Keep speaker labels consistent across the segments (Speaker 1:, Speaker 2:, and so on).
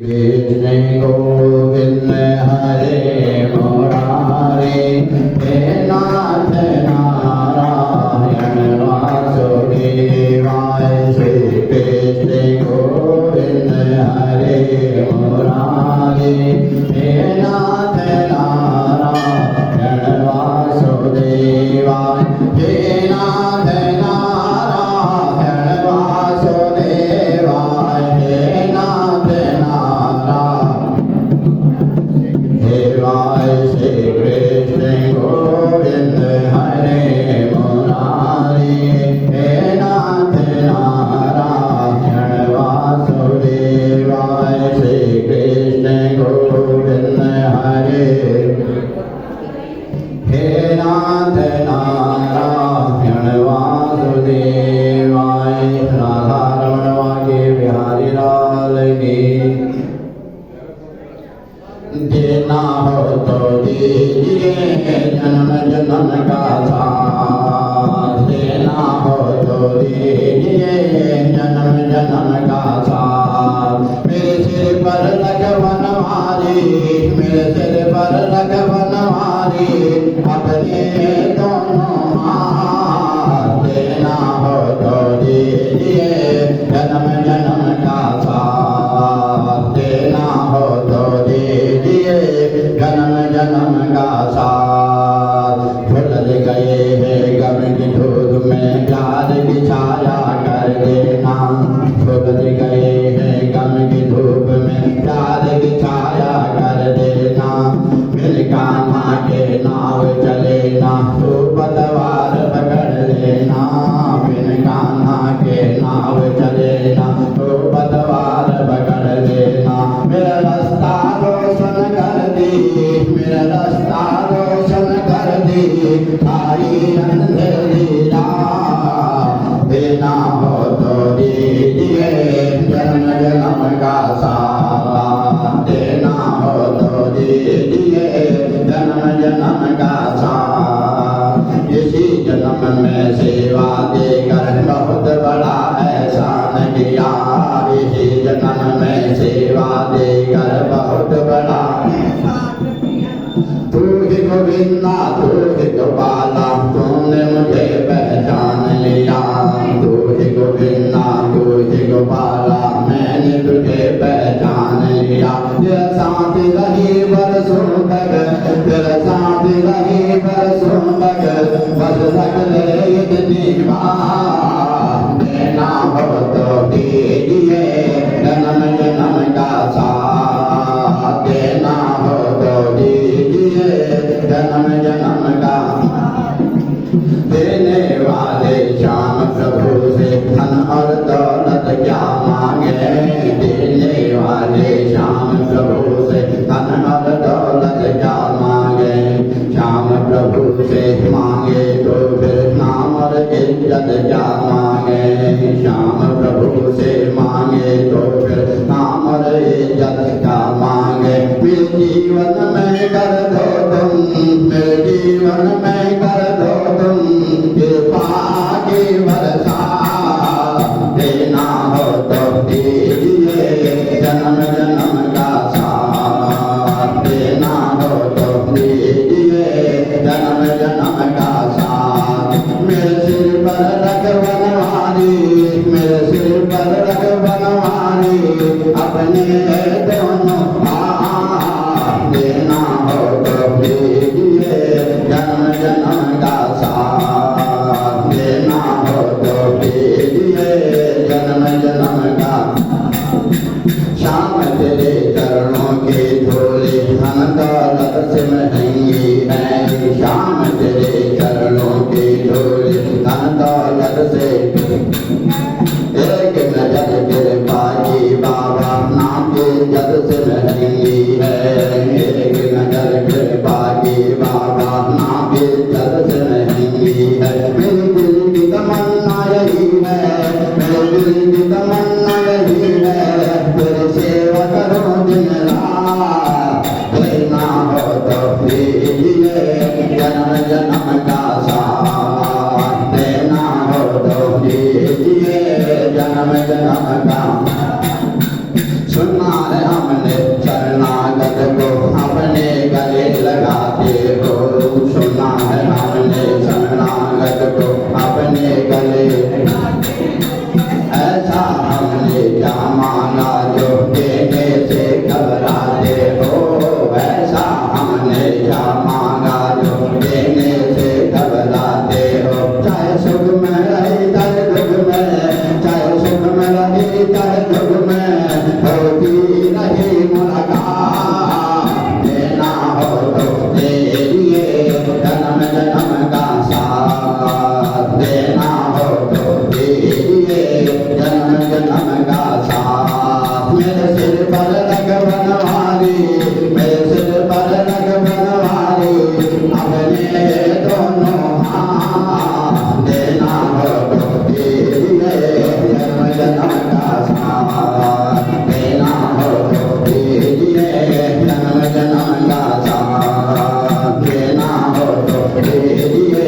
Speaker 1: कृष्ण गोविंद हरे मुरारे हे नाथ नारायण वासुदेवाय। श्री कृष्ण गोविंद हरे मुरारे हे नाथ नारायण वासुदेवाय। हे नाथ नारायण वासुदेवाय। हे नाथ देवाय। श्री कृष्ण गोविंद हरे मुरारे हे नाथ नारायण वासुदेवाय। श्री कृष्ण गोविंद हरे हे नाथ नारायण वासुदेवाय। राधा रमण के बिहारी लाल की। देना हो तो दीजिए जन्म जन्म का साथ। देना हो तो दीजिए जन्म जन्म का साथ। मेरे सिर पर लग बनवारी, मेरे सिर पर लग बनवारी, अपने दोनों हाथ। देना हो तो दीजिए जन्म जन्म का साथ। देना हो तो जन्म जन्म का साथ। झुलस गए हैं गम की धूप में प्यार की छाया कर देना। झुलस गए हैं गम की धूप में प्यार की छाया कर देना। मिल कान्हा के नाव चले ना, तू पतवार पकड़ लेना। मिल कान्हा के नाव चले ना, तू पतवार पकड़ लेना। मेरा रास्ता रोशन कर दी, मेरा रास्ता रोशन कर दी, आई अंधेरी रात। देना हो तो दीजिए जन्म जन्म का साथ। देना हो तो दीजिए जन्म जन्म का साथ। इसी जन्म में सेवा देकर बहुत बड़ा एहसान किया। इसी जन्म में सेवा देकर बहुत बड़ा। तू ही गोविंदा तू ही गोपाला, तूने मुझे पहचान लिया। तू ही गोविंदा तू ही गोपाला, मैंने तुझे पहचान लिया। तेरा साथ रही बरसों तक, तेरा साथ रही बरसों तक, बस तक ले इतनी बात। देना हो तो दीजिए जन्म जन्म का साथ। देना हो तो दीजिए जन्म जन्म का। देने वाले श्याम प्रभु से धन और दौलत क्या मांगे। देने वाले श्याम प्रभु से धन और दौलत क्या मांगे। श्याम प्रभु से मांगे तो फिर नाम और इज्जत क्या मांगे। श्याम प्रभु से मांगे तो फिर नाम और इज्जत क्या मांगे। मेरे जीवन में कर दो तुम, मेरे जीवन में कर दो तुम कृपा की वर्षा। देना हो तो दीजिए जन्म जन्म का साथ। देना हो तो दीजिए जन्म जन्म का साथ। मेरे सिर पर रख बनवारी, मेरे सिर पर रख बनवारी, अपने दोनों हाथ। देना हो तो दीजिए जन्म जन्म का साथ। देना हो तो दीजिए जन्म जन्म का। श्याम तेरे चरणों की धूली धन दौलत से महंगी है। श्याम तेरे चरणों की धूली धन दौलत से। एक नजर कृपा की बाबा नाम की इज्जत से महंगी है। एक नजर कृपा की बाबा नाम की इज्जत से महंगी है। मेरे दिल की तमन्ना यही है, मेरे दिल की तमन्ना यही है, तेरी सेवा करो दिन रात। देना हो तो दीजिए जन्म जन्म का साथ। देना हो तो दीजिए जन्म जन्म का। सुनना है हम बनवारी, मेरे सिर पर रख बनवारी, अपने दोनों हाथ देना हो तो दीजिए, जन्म जन्म का साथ देना हो तो दीजिए, जन्म जन्म का साथ देना हो तो दीजिए,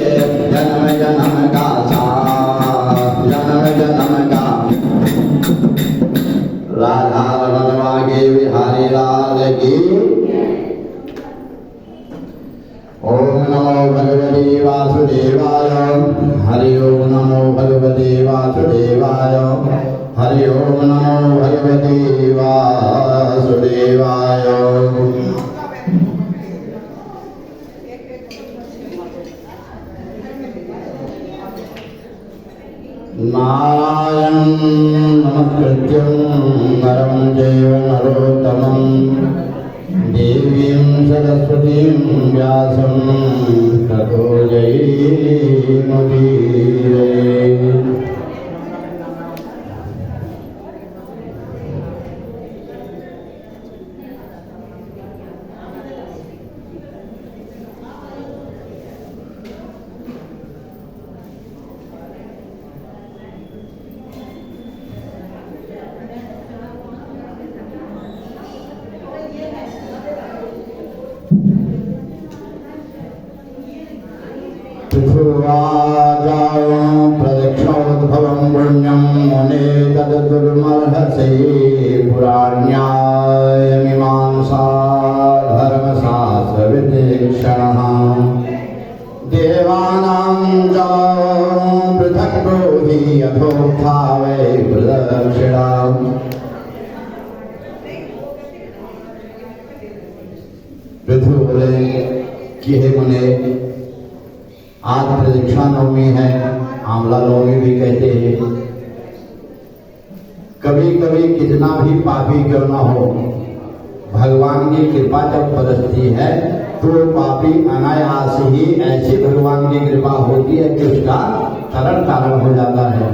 Speaker 1: जन्म जन्म का साथ, जन्म जन्म का। राधा रमन वागे बिहारी लाल की। ओम नमो भगवते वासुदेवाय, हरि ओम नमो भगवते वासुदेवाय, हरि ओम नमो भगवते वासुदेवाय। नारायणं नमस्कृत्यं नरं चैव नरोत्तमं, देवीं सरस्वतीं व्यासं ततो जयमुदीरये। प्रदक्षिणोद्भवं पुण्यं मुने तद्दुर्मर्हसे, पुराण्यायमीमांसा धर्मशास्त्रविचक्षणः, देवानां च पृथक् ब्रूहि यथोक्ता वै प्रदक्षिणा। पृथु बोले कि हे मुने, आज प्रदक्षिणा नवमी है, आंवला नवमी भी कहते हैं। कभी कभी कितना भी पापी क्यों ना हो, भगवान की कृपा जब बरसती है तो पापी अनायास ही ऐसी भगवान की कृपा होती है कि उसका तरण तारण हो जाता है।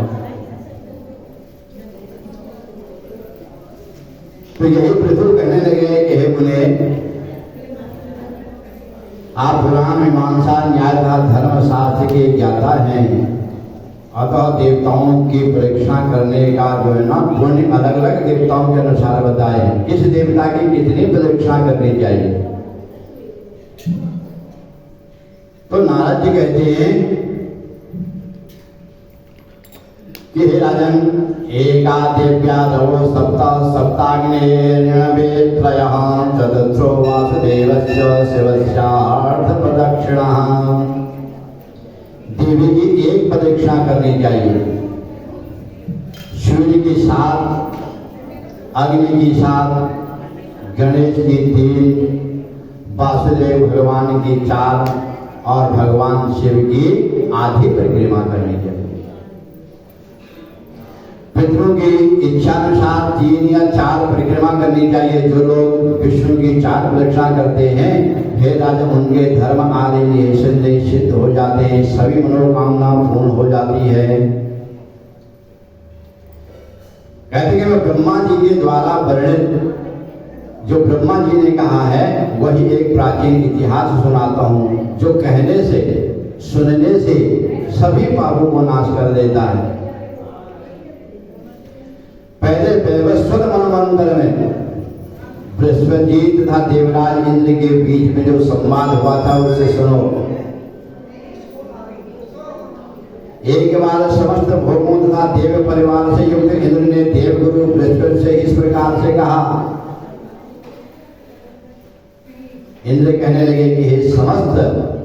Speaker 1: तो यही पृथु कहने लगे कि हे मुने, आप पुराण मीमांसा न्यायधार धर्म शास्त्र के ज्ञाता हैं, अतः देवताओं की परीक्षा करने का जो है ना पुण्य अलग अलग देवताओं के अनुसार बताए, किस देवता की कितनी परीक्षा करनी चाहिए। तो नारद जी कहते हैं कि हे राजन, एका देव्यादो सप्त सप्ताग्नेर्वेत्रयः, चतुर्थो वासुदेवस्य शिवस्यार्थ प्रदक्षिणः। देवी की एक प्रदक्षिणा करनी चाहिए, सूर्य की 7, अग्नि की 7, गणेश की 3, वासुदेव भगवान की 4 और भगवान शिव की आधी परिक्रमा करनी चाहिए। पितरों की इच्छानुसार 3 या 4 परिक्रमा करनी चाहिए। जो लोग विष्णु की 4 प्रदक्षिणा करते हैं, हे राजा, उनके धर्म आदि सिद्ध हो जाते हैं, सभी मनोकामना पूर्ण हो जाती है। कहते हैं मैं ब्रह्मा जी के द्वारा वर्णित जो ब्रह्मा जी ने कहा है वही एक प्राचीन इतिहास सुनाता हूँ, जो कहने से सुनने से सभी पापों को नाश कर देता है। पहले वैवस्वत मनमंत्र में बृहस्पति तथा देवराज इंद्र के बीच में जो संवाद हुआ था उसे सुनो। एक बार समस्त भोगों तथा देव परिवार से युक्त इंद्र ने देवगुरु बृहस्पति से इस प्रकार से कहा। इंद्र कहने लगे कि हे समस्त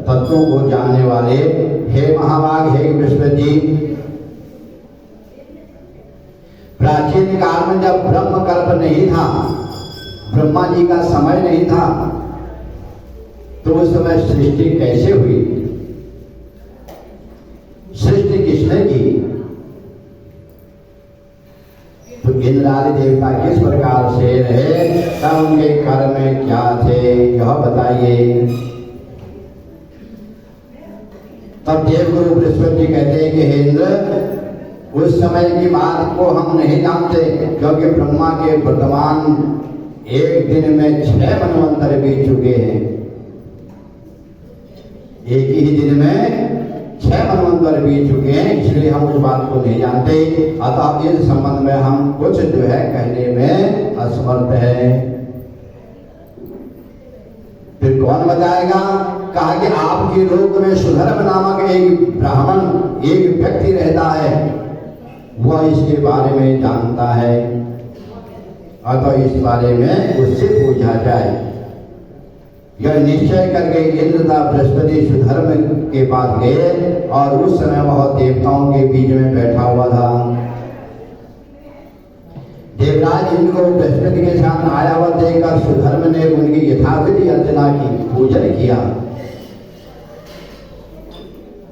Speaker 1: तत्वों को जानने वाले, हे महाभाग, हे बृहस्पति, प्राचीन काल में जब ब्रह्म कल्प नहीं था, ब्रह्मा जी का समय नहीं था, तो उस समय सृष्टि कैसे हुई? सृष्टि किसने की? तो इंद्र आदि देवता किस प्रकार से रहे, तब उनके कर्म में क्या थे, यह बताइए। तब देवगुरु बृहस्पति कहते हैं कि हे इंद्र, उस समय की बात को हम नहीं जानते, क्योंकि ब्रह्मा के वर्तमान एक दिन में 6 मनवंतर बीत चुके हैं। एक ही दिन में 6 मनवंतर बीत चुके हैं, इसलिए हम उस बात को नहीं जानते। अतः इस संबंध में हम कुछ जो है कहने में असमर्थ है। फिर कौन बताएगा? कहा कि आपके लोक में सुधर्म नामक एक ब्राह्मण, एक व्यक्ति रहता है, वह इसके बारे में जानता है। अतः इस बारे में उससे पूछा जाए। यह निश्चय करके इंद्र तथा बृहस्पति सुधर्म के पास गए और उस समय वह देवताओं के बीच में बैठा हुआ था। देवराज इंद्र को बृहस्पति के साथ आया हुआ देखकर सुधर्म ने उनकी यथाविधि अर्चना की, पूजन किया।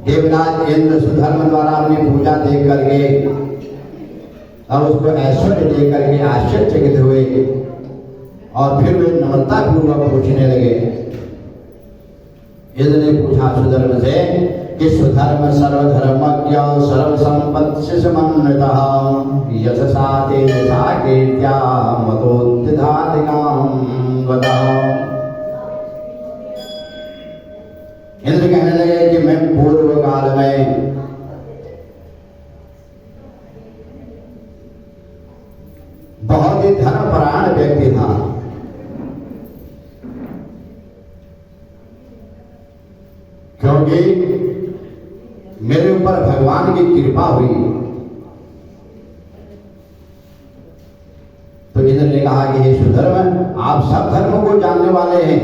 Speaker 1: देवराज इंद्र सुधर्म द्वारा अपनी पूजा देख करके और उसको ऐश्वर्य देकर के आश्चर्यचकित हुए और फिर वे नम्रता पूर्वक पूछने लगे। इंद्र ने पूछा सुधर्म से कि सुधर्म सर्वधर्मज्ञ सर्वसंपत्ति समन्वितः यशसा तेजसा कीर्त्या मतोत्थिताधिकां वदः। इंद्र कहने लगे कि मैं पूर्व काल में बहुत ही धर्मपरायण व्यक्ति था। क्योंकि मेरे ऊपर भगवान की कृपा हुई। तो इंद्र ने कहा कि हे सुधर्म, आप सब धर्मों को जानने वाले हैं,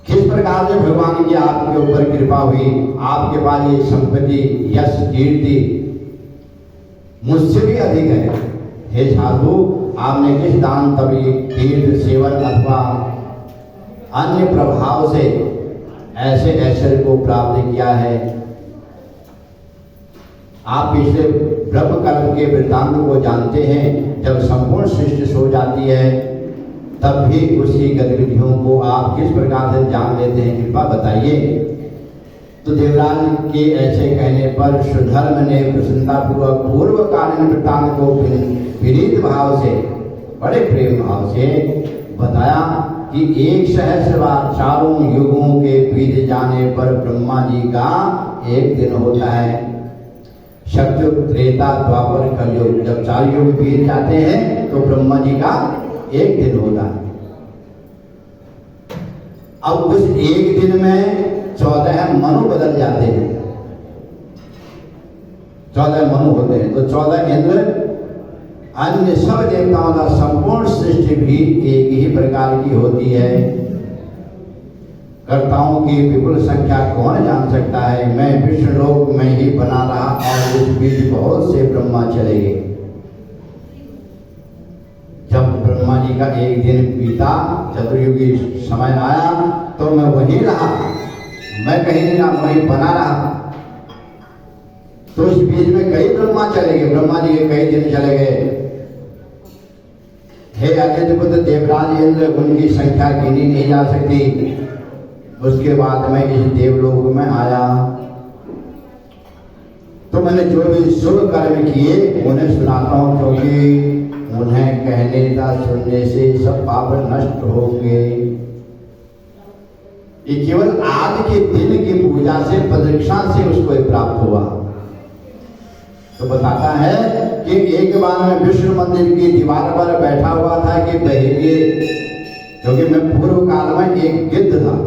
Speaker 1: किस प्रकार से भगवान की आपके ऊपर कृपा हुई, आपके पास ये संपत्ति, यश, कीर्ति मुझसे भी अधिक है। हे साधु, आपने किस दान, तभी तीर्थ, सेवन अथवा अन्य प्रभाव से ऐसे ऐश्वर्य को प्राप्त किया है? आप पिछले ब्रह्मकल्प के वृत्तांत को जानते हैं। जब संपूर्ण सृष्टि सो जाती है तब भी उसकी गतिविधियों को आप किस प्रकार से जान लेते हैं, कृपा बताइए। तो देवराज के ऐसे कहने पर सुधर्म ने प्रसन्नतापूर्वक पूर्वकालीन वृत्तांत को विनीत भाव से, बड़े प्रेम भाव से बताया कि 1 सहस्र बार चारों युगों के बीत जाने पर ब्रह्मा जी का एक दिन होता है। सतयुग, त्रेता, द्वापर, कलयुग, जब 4 युग बीत जाते हैं तो ब्रह्मा जी का एक दिन होता है। अब उस एक दिन में 14 मनु बदल जाते हैं। 14 मनु होते हैं। तो 14 इंद्र, अन्य सब देवताओं का संपूर्ण सृष्टि भी एक ही प्रकार की होती है। कर्ताओं की विपुल संख्या कौन जान सकता है। मैं विष्णु लोक में ही बना रहा और उस बीच बहुत से ब्रह्मा चले गए। जब ब्रह्मा जी का एक दिन बीता, चतुर्युगी समय आया, तो मैं वहीं रहा, मैं कहीं नहीं रहा, वहीं बना रहा। तो इस बीच में कई ब्रह्मा चले गए, ब्रह्मा जी के कई दिन चले गए। हे आदित्य पुत्र देवराज इंद्र, उनकी संख्या गिनी नहीं जा सकती। उसके बाद मैं इस देवलोक में आया तो मैंने जो भी शुभ कर्म किए उन्हें सुनाता हूँ, क्योंकि उन्हें कहने का सुनने से सब पाप नष्ट होंगे। ये केवल आज के दिन की पूजा से, प्रदक्षिणा से उसको प्राप्त हुआ। तो बताता है कि एक बार मैं विष्णु मंदिर की दीवार पर बैठा हुआ था कि बहेलिए, क्योंकि मैं पूर्व काल में एक गिद्ध था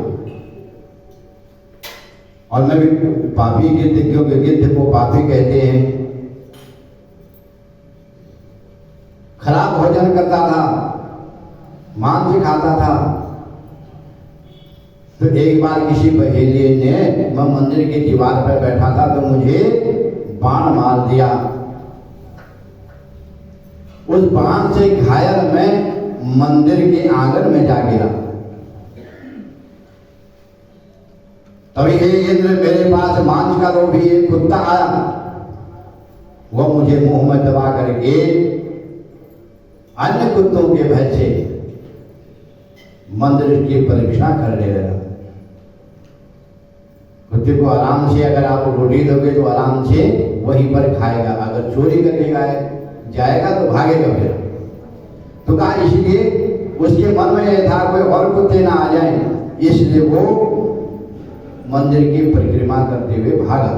Speaker 1: और मैं भी पापी गिद्ध, क्योंकि गिद्ध को पापी कहते हैं। खराब भोजन करता था, मांस खाता था। तो एक बार किसी बहेलिए ने, मैं मंदिर की दीवार पर बैठा था, तो मुझे बाण मार दिया। उस बाण से घायल मैं मंदिर के आंगन में जा गिरा। तभी हे इंद्र, मेरे पास मांस का लोभी एक कुत्ता आया। वह मुझे मुंह में दबा करके अन्य कुत्तों के भय से मंदिर की परीक्षा करने लगा। कुत्ते को आराम से अगर आप रोटी दोगे तो आराम से वहीं पर खाएगा, अगर चोरी करके जाएगा तो भागेगा फिर। तो कहा इसलिए उसके मन में यह था कोई और कुत्ते ना आ जाए, इसलिए वो मंदिर की परिक्रमा करते हुए भागा।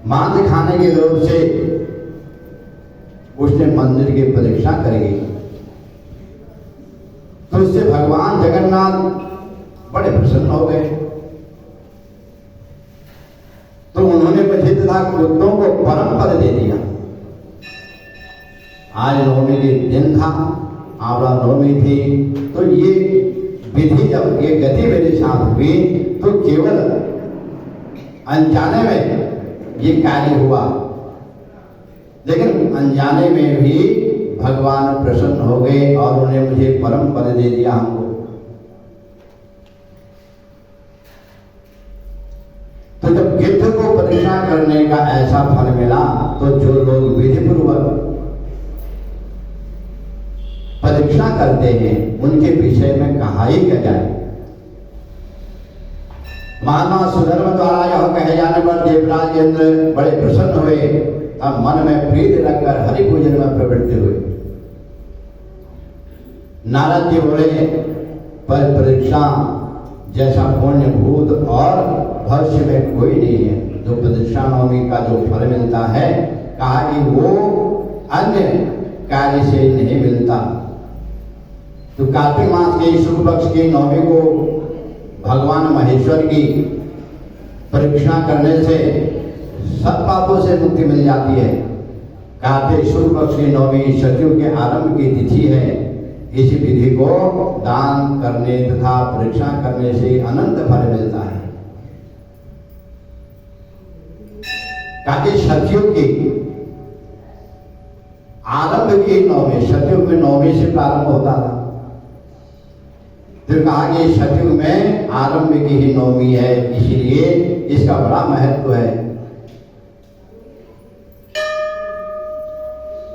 Speaker 1: मांस खाने के लोभ से उसने मंदिर की परीक्षा करी, तो उससे भगवान जगन्नाथ बड़े प्रसन्न हो गए। तो उन्होंने मुझे तथा कुत्तों को परम पद दे दिया। आज नवमी के दिन था, आंवला नवमी थी, तो ये विधि जब ये गति मेरे साथ हुई तो केवल अनजाने में ये कार्य हुआ, लेकिन अनजाने में भी भगवान प्रसन्न हो गए और उन्होंने मुझे परम पद दे दिया हमको। तो जब गिद्ध को परीक्षा करने का ऐसा फल मिला, तो जो लोग विधि पूर्वक परीक्षा करते हैं उनके विषय में कहा ही क्या जाए। महात्मा सुधर्म द्वारा यह कहे जाने पर देवराज इंद्र बड़े प्रसन्न हुए, तब मन में प्रीति रखकर हरि पूजन में प्रवृत्त हुए। नारद जी बोले, पर परीक्षा जैसा पुण्य भूत और भविष्य में कोई नहीं है। जो परीक्षा नवमी का जो फल मिलता है, कहा कि वो अन्य कार्य से नहीं मिलता। तो कार्तिक मास के शुक्ल पक्ष की नवमी को भगवान महेश्वर की परीक्षा करने से सब पापों से मुक्ति मिल जाती है। कार्तिक शुक्ल पक्ष की नवमी सतयुग के आरंभ की तिथि है। इस विधि को दान करने तथा परीक्षा करने से अनंत फल मिलता है। कार्तिक सतयुग की आरंभ की नवमी, सतयुग में नवमी से प्रारंभ होता था, फिर कहा कि सतयुग में आरंभ की ही नवमी है, इसलिए इसका बड़ा महत्व है।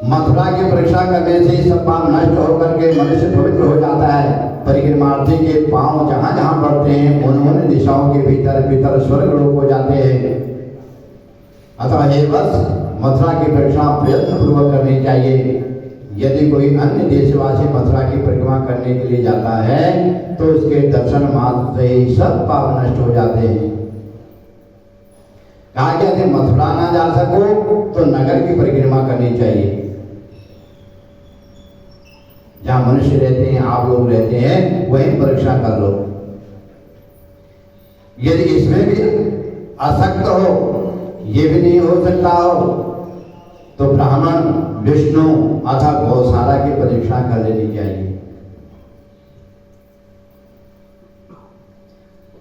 Speaker 1: मथुरा की परीक्षा करने से सब पाप नष्ट होकर के मनुष्य पवित्र हो जाता है। परिक्रमार्थी के पांव जहां जहां बढ़ते हैं उन दिशाओं के भीतर भीतर स्वर्ग लोक हो जाते हैं। अतः हे वत्स, मथुरा की परीक्षा प्रयत्न पूर्वक करनी चाहिए। यदि कोई अन्य देशवासी मथुरा की परिक्रमा करने के लिए जाता है तो उसके दर्शन मात्र से ही सब पाप नष्ट हो जाते हैं। कहा गया कि मथुरा ना जा सको तो नगर की परिक्रमा करनी चाहिए। जहां मनुष्य रहते हैं, आप लोग रहते हैं, वहीं परीक्षा कर लो। यदि इसमें भी असक्त हो, ये भी नहीं हो सकता हो, तो ब्राह्मण, विष्णु अथवा गौशाला की परीक्षा कर लेनी चाहिए।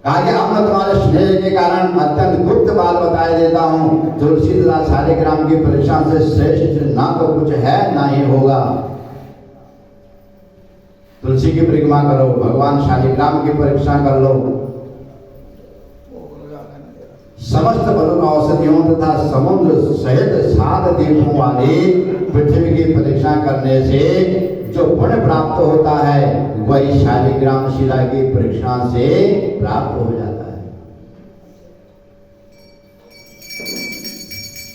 Speaker 1: कहा कि अब मैं तुम्हारे स्नेह के कारण अत्यंत गुप्त बात बताए देता हूं। तुलसी तथा शालिग्राम की परीक्षा से श्रेष्ठ ना तो कुछ है ना ही होगा। तुलसी की परिक्रमा करो, भगवान शालिग्राम की परीक्षा कर लो। समस्त बल औषधियों तथा समुद्र सहित 7 द्वीपों वाली पृथ्वी की परीक्षा करने से जो पुण्य प्राप्त होता है वही शालिग्राम शिला की परीक्षा से प्राप्त हो जाता है।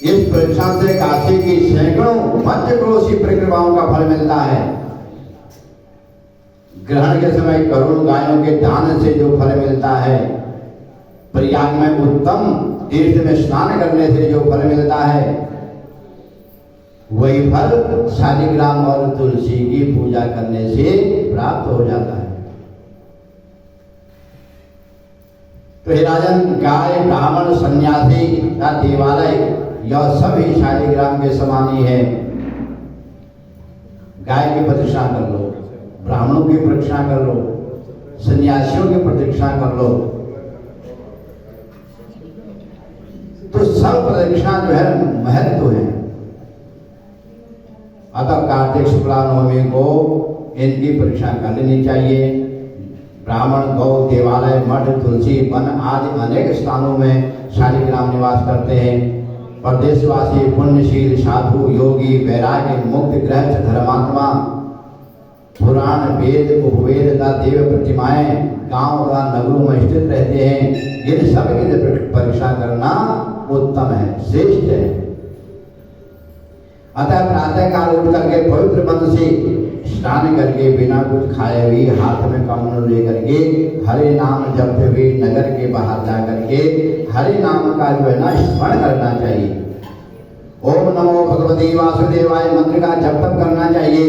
Speaker 1: इस परीक्षा से काशी की सैकड़ों पंचक्रोशी परिक्रमाओं का फल मिलता है। ग्रहण के समय करोड़ों गायों के दान से जो फल मिलता है, प्रयाग में उत्तम तीर्थ में स्नान करने से जो फल मिलता है, वही फल शालिग्राम और तुलसी की पूजा करने से प्राप्त हो जाता है। तो हे राजन, गाय, ब्राह्मण, सन्यासी का देवालय यह सभी शालिग्राम के समान ही है। गाय की प्रतिष्ठा कर लो, ब्राह्मणों की प्रतिष्ठा कर लो, सन्यासियों की प्रतिष्ठा कर लो, तो सब प्रतिष्ठा जो है महत्व है। अतः कार्तिक शुक्ला नवमी को इनकी परीक्षा कर लेनी चाहिए। ब्राह्मण, गौ, देवालय, मठ, तुलसी वन आदि अनेक स्थानों में शालिग्राम निवास करते हैं। परदेशवासी, पुण्यशील, साधु, योगी, वैराग्य, मुक्त, गृहस्थ, धर्मात्मा, पुराण, वेद, उपवेद तथा देव प्रतिमाएं गांव तथा नगरों में स्थित रहते हैं। इन सब की परीक्षा करना उत्तम है, श्रेष्ठ है। अतः प्रातः काल उठ करके पवित्र मन से स्नान करके बिना कुछ खाए हुए हाथ में कमल लेकर के हरे नाम जपते हुए नगर के बाहर जा करके हरे नाम का जो है ना स्मरण करना चाहिए। ओम नमो भगवते वासुदेवाय मंत्र का जप तप करना चाहिए।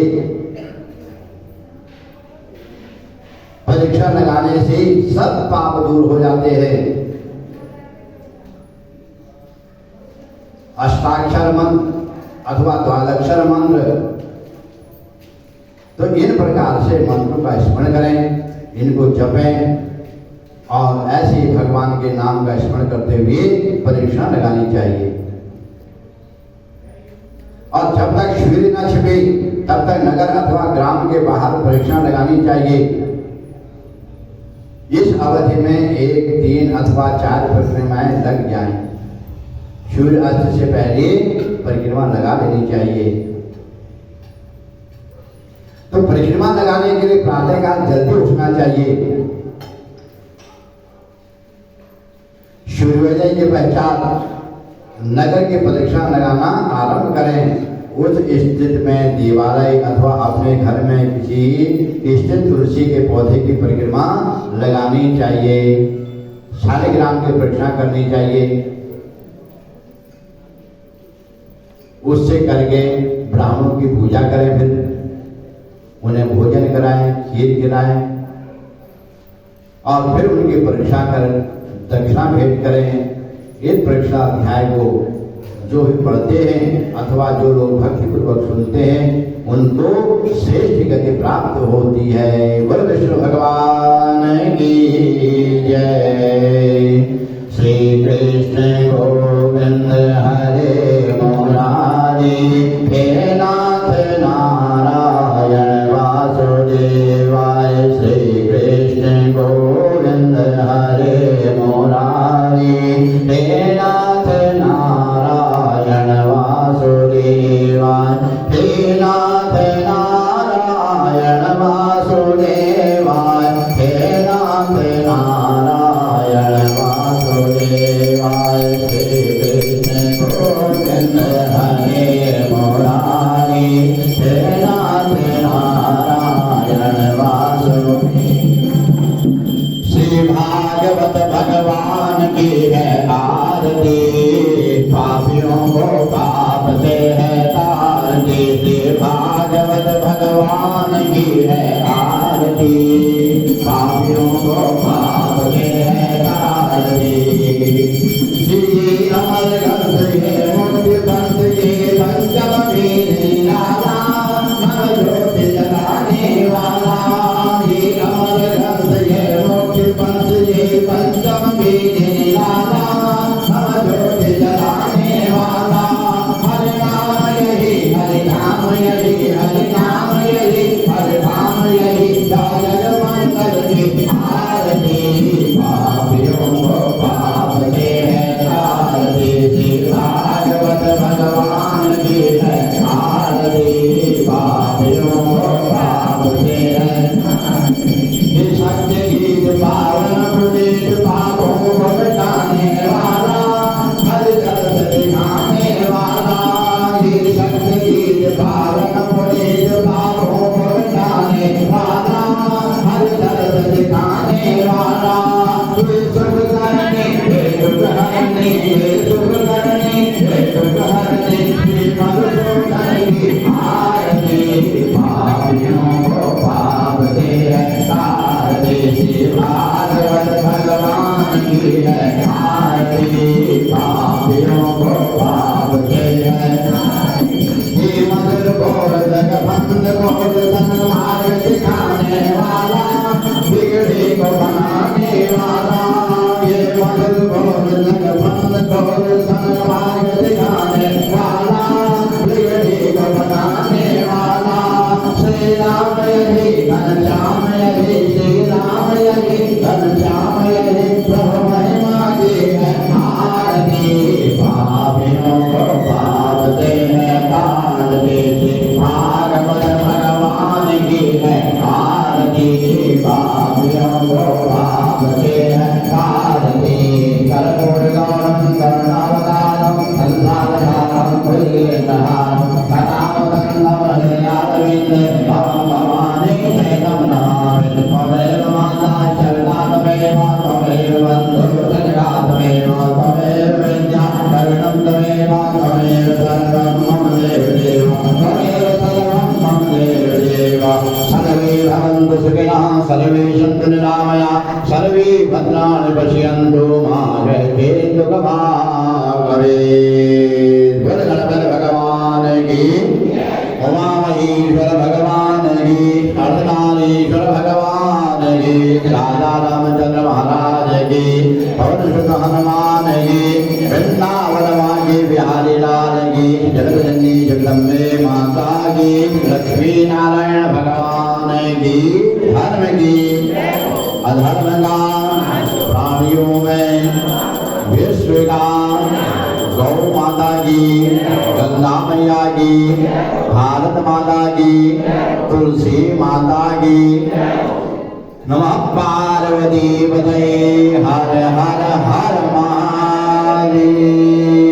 Speaker 1: परीक्षा लगाने से सब पाप दूर हो जाते हैं। अष्टाक्षर मंत्र अथवा द्वादक्षर मंत्र, तो इन प्रकार से मंत्रों का स्मरण करें, इनको जपें और ऐसे भगवान के नाम का स्मरण करते हुए परीक्षा लगानी चाहिए। और जब तक शिविर न छिपे तब तक नगर अथवा ग्राम के बाहर परीक्षा लगानी चाहिए। इस अवधि में 1, 3 अथवा 4 परिक्रमाएं लग जाएं। सूर्य अस्त से पहले परिक्रमा लगा लेनी चाहिए। तो परिक्रमा लगाने के लिए प्रातःकाल जल्दी उठना चाहिए। सूर्योदय के पश्चात नगर की परिक्रमा लगाना आरंभ करें। उस स्थिति में देवालय अथवा अपने घर में किसी स्थित तुलसी के पौधे की परिक्रमा लगानी चाहिए। शालिग्राम की परिक्रमा करनी चाहिए। उससे करके ब्राह्मणों की पूजा करें, फिर उन्हें भोजन कराएं, खीर खिलाएं और फिर उनकी परीक्षा कर दक्षिणा भेंट करें। इस परीक्षा अध्याय को जो भी पढ़ते हैं अथवा जो लोग भक्तिपूर्वक सुनते हैं उनको श्रेष्ठ गति प्राप्त होती है। बोल विष्णु भगवान की जय। श्री कृष्ण गोविंद हरे मुरारी, हे नाथ नारायण वासुदेवाय। श्री कृष्ण गोविंद हरे मुरारी, हे नाथ नारायण वासुदेवाय। हे नाथ नारायण वासुदेवाय, हे नाथ नारायण वासुदेवाय। श्री कृष्ण गोविंद हरे मुरारी, हे नाथ नारायण वासुदेवाय। श्री भागवत भगवान की है आरती, पापियों को पाप से है तारती। श्री भागवत भगवान की है आरती, पापियों को पाप से है तारती। श्री अमर ग्रंथ ये मुक्ति पंथ ये पंचम वेद लाला, मन ज्योति जलाने वाला। ये अमर ग्रंथ ये मुक्ति पंथ ये पंचम वेद लाला, मन ज्योति जलाने वाला। हरि नाम यही, हरि नाम यही, हरि नाम यही, हरि नाम यही। जय मंगल की आरती, पापियों को पाप से है तारती। श्री भागवत भगवान की है आरती, पापियों को पाप से है। सत्य गीत पावन पुनीत, पापों को मिटाने वाला, हरि दर्द दिखाने वाला। ये सत्य गीत पावन पुनीत, पापों को मिटाने वाला, हरि दर्द दिखाने वाला। ये सुख करने, ये दुख हरने, ये सुख करने, ये दुख हरने। ये मधुसूदन की आरती, पापियों को पाप से है तारती। श्री भागवत भगवान की है आरती, पापियों को पाप से है तारती। ये मधुर बोल जगबंद बोल सन्मार्ग दिखाने वाला, बिगड़ी को बनाने वाला। ये मधुर बोल जगबंद बोल सन्मार्ग दिखाने वाला, बिगड़ी को बनाने वाला। श्री राम यही, घनश्याम यही, श्री राम यही, घनश्याम यही। प्रभु महिमा की है आरती, पापियों को पाप से है तारती। श्री भागवत भगवान की है आरती, पापियों को पाप से है तारती। कर्पूर गौरम करुणावतारम संसारसारम कुल्येतहारम, सर्वे सन्तु निरामया सर्वे भद्राणि पश्यन्तु मा केतु दुःखभाग् भवेत्। बोल गणपति भगवान की, उमा महेश्वर भगवान की, अर्धनारीश्वर भगवान की, राजा रामचंद्र महाराज की, पवन सुत हनुमान की, वृंदावन वाली बिहारी लाल की, जगदजननी जगदम्बे माता की, लक्ष्मी नारायण भगवान की, धर्म की अधर्म का प्राणियों में विश्व का, गौ माता की, गंगा मैया की, भारत माता की, तुलसी माता की, नमः पार्वती पतये हर हर हर महादेव।